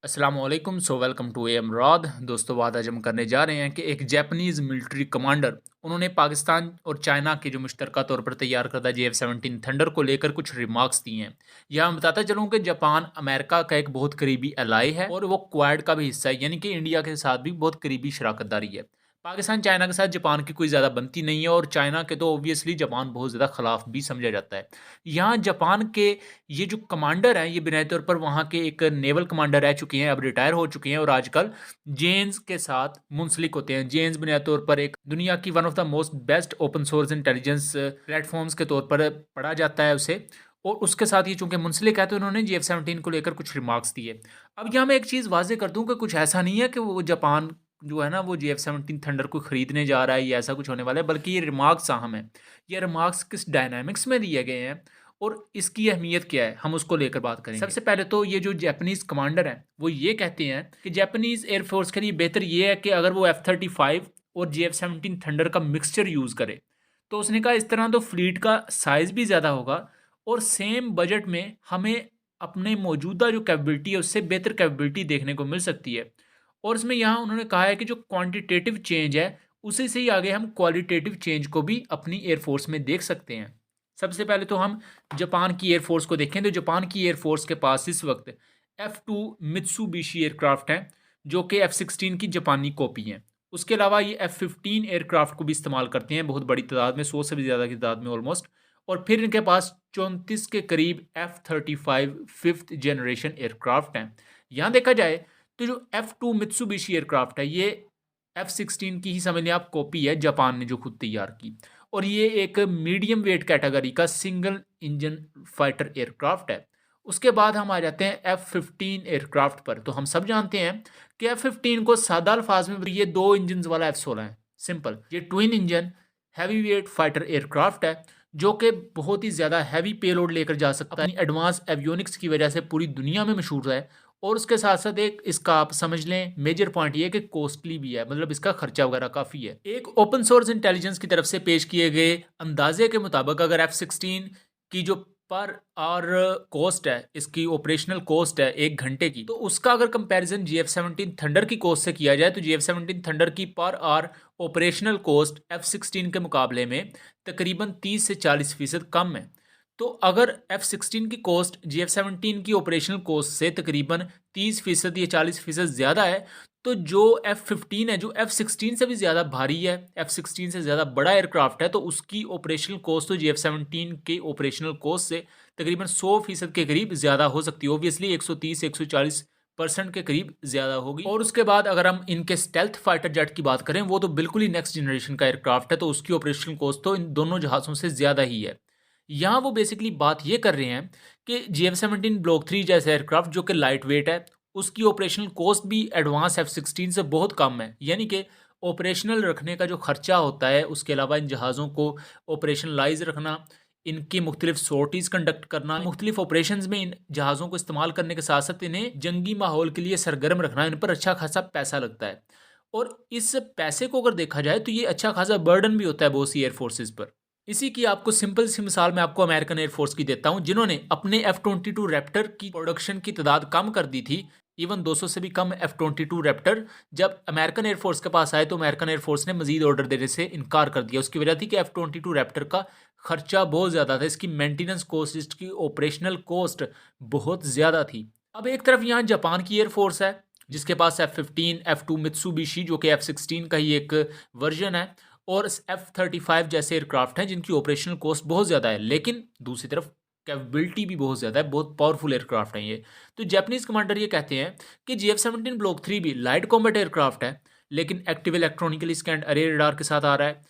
अस्सलाम वालेकुम। Welcome to एम रॉद। दोस्तों, बात आज हम करने जा रहे हैं कि एक जापानीज़ मिलिट्री कमांडर उन्होंने पाकिस्तान और चाइना के जो मुश्तरका तौर पर तैयार करदा JF-17 थंडर को लेकर कुछ रिमार्क्स दिए हैं। यहाँ मैं बताता चलूँ कि जापान अमेरिका का एक बहुत करीबी एलाई है और वो क्वाड का भी हिस्सा है, यानी कि इंडिया के साथ भी बहुत करीबी शराकतदारी है। पाकिस्तान चाइना के साथ जापान की कोई ज़्यादा बनती नहीं है और चाइना के तो ऑब्वियसली जापान बहुत ज़्यादा खिलाफ भी समझा जाता है। यहाँ जापान के ये जो कमांडर हैं, ये बुनियादी तौर पर वहाँ के एक नेवल कमांडर रह चुके हैं, अब रिटायर हो चुके हैं और आजकल जेन्स के साथ मुंसलिक होते हैं। जेन्स बुनियादी तौर पर एक दुनिया की one of the most best open source intelligence platforms के तौर पर पढ़ा जाता है उसे, और उसके साथ ये चूंकि मुंसलिक है तो इन्होंने JF-17 को लेकर कुछ रिमार्क्स दिए। अब यहाँ मैं एक चीज़ वाजे कर दूं कि कुछ ऐसा नहीं है कि वो जापान जो है ना वो JF-17 थंडर को खरीदने जा रहा है या ऐसा कुछ होने वाला है, बल्कि ये रिमार्क्स अहम है। ये रिमार्क्स किस डायनामिक्स में दिए गए हैं और इसकी अहमियत क्या है, हम उसको लेकर बात करेंगे। सबसे पहले तो ये जो जापानीज़ कमांडर हैं वो ये कहते हैं कि जापानीज़ एयरफोर्स के लिए बेहतर ये है कि अगर वो F-35 और JF-17 थंडर का मिक्सचर यूज़ करे। तो उसने कहा इस तरह तो फ्लीट का साइज़ भी ज़्यादा होगा और सेम बजट में हमें अपने मौजूदा जो कैपेबिलिटी है उससे बेहतर कैपेबिलिटी देखने को मिल सकती है। और इसमें यहाँ उन्होंने कहा है कि जो क्वांटिटेटिव चेंज है उसी से ही आगे हम क्वालिटेटिव चेंज को भी अपनी एयरफोर्स में देख सकते हैं। सबसे पहले तो हम जापान की एयरफोर्स को देखें तो जापान की एयरफोर्स के पास इस वक्त F2 मित्सुबिशी एयरक्राफ्ट हैं जो कि F-16 की जापानी कॉपी हैं। उसके अलावा ये F-15 एयरक्राफ्ट को भी इस्तेमाल करते हैं बहुत बड़ी तादाद में, 100 से भी ज़्यादा की तादाद में ऑलमोस्ट। और फिर इनके पास 34 के करीब F-35 फिफ्थ जनरेशन एयरक्राफ्ट हैं। यहाँ देखा जाए तो जो F2 मित्सुबिशी एयरक्राफ्ट है ये F-16 की ही समझ लें आप कॉपी है, जापान ने जो खुद तैयार की। और ये एक मीडियम वेट कैटेगरी का सिंगल इंजन फाइटर एयरक्राफ्ट है। उसके बाद हम आ जाते हैं F-15 एयरक्राफ्ट पर। तो हम सब जानते हैं कि F-15 को सादा अल्फाज में ये 2 इंजन वाला F-16 है। सिंपल, ये twin engine heavy weight fighter aircraft है जो कि बहुत ही ज़्यादा हैवी पेलोड लेकर जा सकता है। अपनी एडवांस एवियोनिक्स की वजह से पूरी दुनिया में मशहूर है। और उसके साथ साथ एक इसका आप समझ लें मेजर पॉइंट ये है कि कॉस्टली भी है, मतलब इसका खर्चा वगैरह काफ़ी है। एक ओपन सोर्स इंटेलिजेंस की तरफ से पेश किए गए अंदाजे के मुताबिक अगर F-16 की जो पर आवर कॉस्ट है, इसकी ऑपरेशनल कॉस्ट है 1 घंटे की, तो उसका अगर कंपैरिजन JF-17 थंडर की कॉस्ट से किया जाए तो JF-17 थंडर की per hour operational cost F-16 के मुकाबले में तकरीबन 30 से 40% कम है। तो अगर F-16 की कॉस्ट JF-17 की ऑपरेशनल कॉस्ट से तकरीबन 30% या 40% ज़्यादा है, तो जो F-15 है जो F-16 से भी ज़्यादा भारी है, F-16 से ज़्यादा बड़ा एयरक्राफ्ट है, तो उसकी ऑपरेशनल कॉस्ट तो JF-17 के ऑपरेशनल कॉस्ट से तकरीबन 100% के करीब ज़्यादा हो सकती है। ऑब्वियसली 130-140% के करीब ज़्यादा होगी। और उसके बाद अगर हम इनके स्टेल्थ फाइटर जेट की बात करें, वो तो बिल्कुल ही नेक्स्ट जनरेशन का एयरक्राफ्ट है, तो उसकी ऑपरेशनल कॉस्ट तो इन दोनों जहाज़ों से ज़्यादा ही है। यहाँ वो बेसिकली बात ये कर रहे हैं कि JF-17 ब्लॉक 3 जैसा एयरक्राफ्ट जो कि लाइट वेट है, उसकी ऑपरेशनल कॉस्ट भी एडवांस F-16 से बहुत कम है। यानी कि ऑपरेशनल रखने का जो खर्चा होता है, उसके अलावा इन जहाज़ों को ऑपरेशनलाइज रखना, इनकी मुख्तलिफ सोर्टीज़ कंडक्ट करना, मुख्तलिफ ऑपरेशंस में इन जहाज़ों को इस्तेमाल करने के साथ साथ इन्हें जंगी माहौल के लिए सरगर्म रखना, इन पर अच्छा खासा पैसा लगता है। और इस पैसे को अगर देखा जाए तो ये अच्छा खासा बर्डन भी होता है बहुत सी एयरफोर्सेज पर। इसी की आपको सिंपल सी मिसाल मैं आपको अमेरिकन एयरफोर्स की देता हूं, जिन्होंने अपने F-22 रैप्टर की प्रोडक्शन की तादाद कम कर दी थी। इवन 200 से भी कम F-22 रैप्टर जब अमेरिकन एयरफोर्स के पास आए तो अमेरिकन एयरफोर्स ने मजीद ऑर्डर देने से इनकार कर दिया। उसकी वजह थी कि F-22 रैप्टर का खर्चा बहुत ज़्यादा था, इसकी मेंटेनेंस कॉस्ट, इसकी ऑपरेशनल कॉस्ट बहुत ज़्यादा थी। अब एक तरफ यहाँ जापान की एयरफोर्स है जिसके पास F-15 F2 मित्सुबिशी जो कि F-16 का ही एक वर्जन है और F-35 जैसे एयरक्राफ्ट हैं जिनकी ऑपरेशनल कॉस्ट बहुत ज़्यादा है, लेकिन दूसरी तरफ कैपेबिलिटी भी बहुत ज़्यादा है, बहुत पावरफुल एयरक्राफ्ट हैं ये। तो जापानीज़ कमांडर ये कहते हैं कि JF-17 ब्लॉक 3 भी लाइट कॉम्बैट एयरक्राफ्ट है, लेकिन एक्टिव इलेक्ट्रॉनिकली स्कैंड अरे रडार के साथ आ रहा है,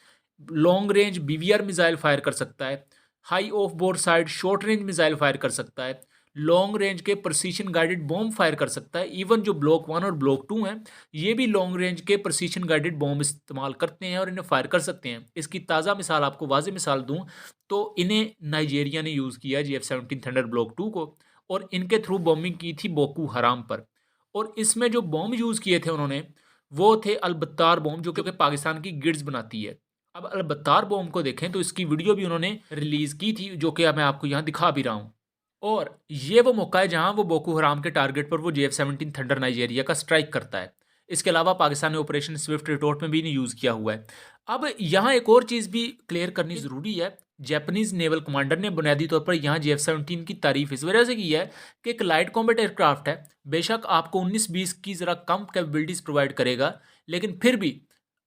long range BVR missile fire कर सकता है, high of board side short range missile fire कर सकता है, लॉन्ग रेंज के प्रिसीशन गाइडेड बॉम्ब फायर कर सकता है। इवन जो ब्लॉक 1 और ब्लॉक 2 हैं ये भी लॉन्ग रेंज के प्रिसीशन गाइडेड बॉम्ब इस्तेमाल करते हैं और इन्हें फायर कर सकते हैं। इसकी ताज़ा मिसाल आपको वाज़े मिसाल दूं तो इन्हें नाइजीरिया ने यूज़ किया JF-17 थंडर ब्लॉक 2 को, और इनके थ्रू बॉम्बिंग की थी बोको हराम पर। और इसमें जो बॉम्ब यूज़ किए थे उन्होंने वो थे अलबत्तार बॉम्ब जो कि पाकिस्तान की गिड्स बनाती है। अब अलबत्तार बॉम्ब को देखें तो इसकी वीडियो भी उन्होंने रिलीज़ की थी जो कि मैं आपको यहाँ दिखा भी रहा हूँ। और ये वो मौका है जहां वो बोको हराम के टारगेट पर वो JF-17 थंडर नाइजीरिया का स्ट्राइक करता है। इसके अलावा पाकिस्तान ने ऑपरेशन स्विफ्ट रिटोर्ट में भी नहीं यूज़ किया हुआ है। अब यहाँ एक और चीज़ भी क्लियर करनी ज़रूरी है। जापानीज़ नेवल कमांडर ने बुनियादी तौर पर यहाँ JF-17 की तारीफ इस वजह से की है कि एक लाइट कॉम्बैट एयरक्राफ्ट है। बेशक आपको 19-20 की ज़रा कम कैपेबिलिटीज़ प्रोवाइड करेगा, लेकिन फिर भी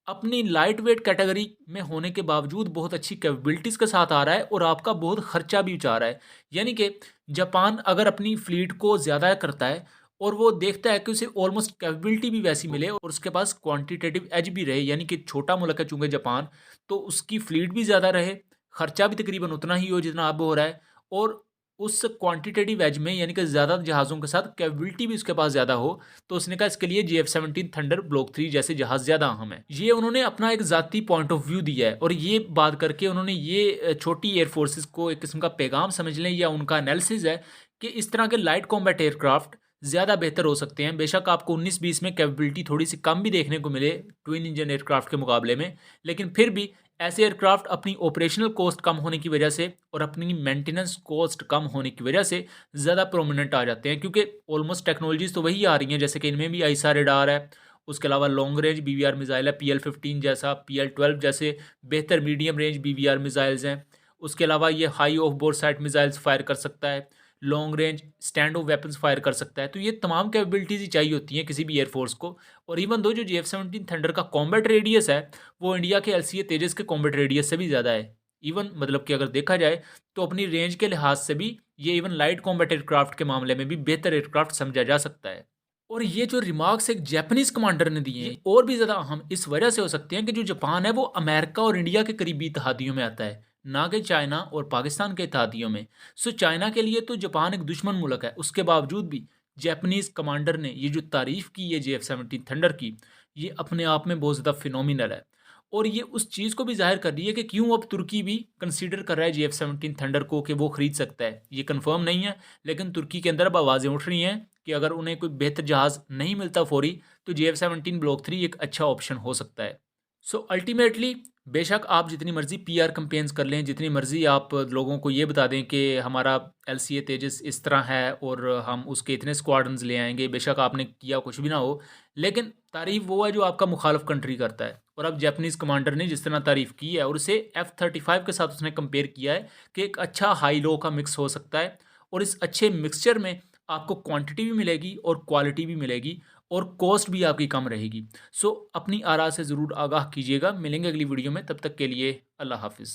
अपनी लाइट वेट कैटेगरी में होने के बावजूद बहुत अच्छी कैपेबिलिटीज़ के साथ आ रहा है और आपका बहुत खर्चा भी बचा रहा है। यानी कि जापान अगर अपनी फ्लीट को ज़्यादा करता है और वो देखता है कि उसे ऑलमोस्ट कैपेबिलिटी भी वैसी मिले और उसके पास क्वांटिटेटिव एज भी रहे, यानी कि छोटा मुल्क है चूंकि जापान, तो उसकी फ्लीट भी ज़्यादा रहे, खर्चा भी तकरीबन उतना ही हो जितना अब हो रहा है, और उस क्वांटिटेटिव एज में यानी कि ज़्यादा जहाज़ों के साथ कैपेबिलिटी भी उसके पास ज़्यादा हो, तो उसने कहा इसके लिए JF-17 थंडर ब्लॉक 3 जैसे जहाज़ ज़्यादा अहम है। ये उन्होंने अपना एक ज़ाती पॉइंट ऑफ व्यू दिया है और ये बात करके उन्होंने ये छोटी एयरफोर्सेस को एक किस्म का पैगाम समझ लें या उनका एनालिसिस है कि इस तरह के लाइट कॉम्बैट एयरक्राफ्ट ज़्यादा बेहतर हो सकते हैं। बेशक आपको 19-20 में कैपेबिलिटी थोड़ी सी कम भी देखने को मिले ट्विन इंजन एयरक्राफ्ट के मुकाबले में, लेकिन फिर भी ऐसे एयरक्राफ्ट अपनी ऑपरेशनल कॉस्ट कम होने की वजह से और अपनी मेंटेनेंस कॉस्ट कम होने की वजह से ज़्यादा प्रोमिनेंट आ जाते हैं, क्योंकि ऑलमोस्ट टेक्नोलॉजीज तो वही आ रही हैं, जैसे कि इनमें भी आईसा रेडार है, उसके अलावा लॉन्ग रेंज BVR मिसाइल है, PL-15 जैसा, PL-12 जैसे बेहतर मीडियम रेंज BVR मिसाइल्स हैं। उसके अलावा ये high of board site missiles fire कर सकता है, long range stand of weapons fire कर सकता है। तो ये तमाम कैपेबिलिटीज़ ही चाहिए होती हैं किसी भी एयरफोर्स को। और इवन दो जो JF-17 थंडर का कॉम्बैट रेडियस है वो इंडिया के LCA तेजस के कॉम्बैट रेडियस से भी ज़्यादा है। इवन मतलब कि अगर देखा जाए तो अपनी रेंज के लिहाज से भी ये इवन लाइट कॉम्बैट एयरक्राफ्ट के मामले में भी बेहतर एयरक्राफ्ट समझा जा सकता है। और ये जो रिमार्क्स एक जापानीज कमांडर ने दिए हैं और भी ज़्यादा अहम इस वजह से हो सकते हैं कि जो जापान है वो अमेरिका और इंडिया के करीबी इत्तेहादियों में आता है, ना कि चाइना और पाकिस्तान के इत्तेहादियों में। सो चाइना के लिए तो जापान एक दुश्मन मुल्क है, उसके बावजूद भी जापानीज कमांडर ने ये जो तारीफ की है JF-17 थंडर की, ये अपने आप में बहुत ज़्यादा फिनोमिनल है। और ये उस चीज़ को भी ज़ाहिर कर रही है कि क्यों अब तुर्की भी कंसीडर कर रहा है JF-17 थंडर को कि वो ख़रीद सकता है। ये कंफर्म नहीं है, लेकिन तुर्की के अंदर अब आवाज़ें उठ रही हैं कि अगर उन्हें कोई बेहतर जहाज़ नहीं मिलता फौरी, तो JF-17 ब्लॉक 3 एक अच्छा ऑप्शन हो सकता है। सो अल्टीमेटली बेशक आप जितनी मर्ज़ी PR कैंपेन्स कर लें, जितनी मर्ज़ी आप लोगों को ये बता दें कि हमारा LCA तेजस इस तरह है और हम उसके इतने स्क्वाड्रन्स ले आएंगे, बेशक आपने किया कुछ भी ना हो, लेकिन तारीफ़ वो है जो आपका मुखालफ कंट्री करता है। और अब जापानीज़ कमांडर ने जिस तरह तारीफ़ की है और उसे F-35 के साथ उसने कंपेयर किया है कि एक अच्छा हाई लो का मिक्स हो सकता है, और इस अच्छे मिक्सचर में आपको क्वांटिटी भी मिलेगी और क्वालिटी भी मिलेगी और कॉस्ट भी आपकी कम रहेगी। सो अपनी आरा से ज़रूर आगाह कीजिएगा। मिलेंगे अगली वीडियो में, तब तक के लिए अल्लाह हाफ़िज़।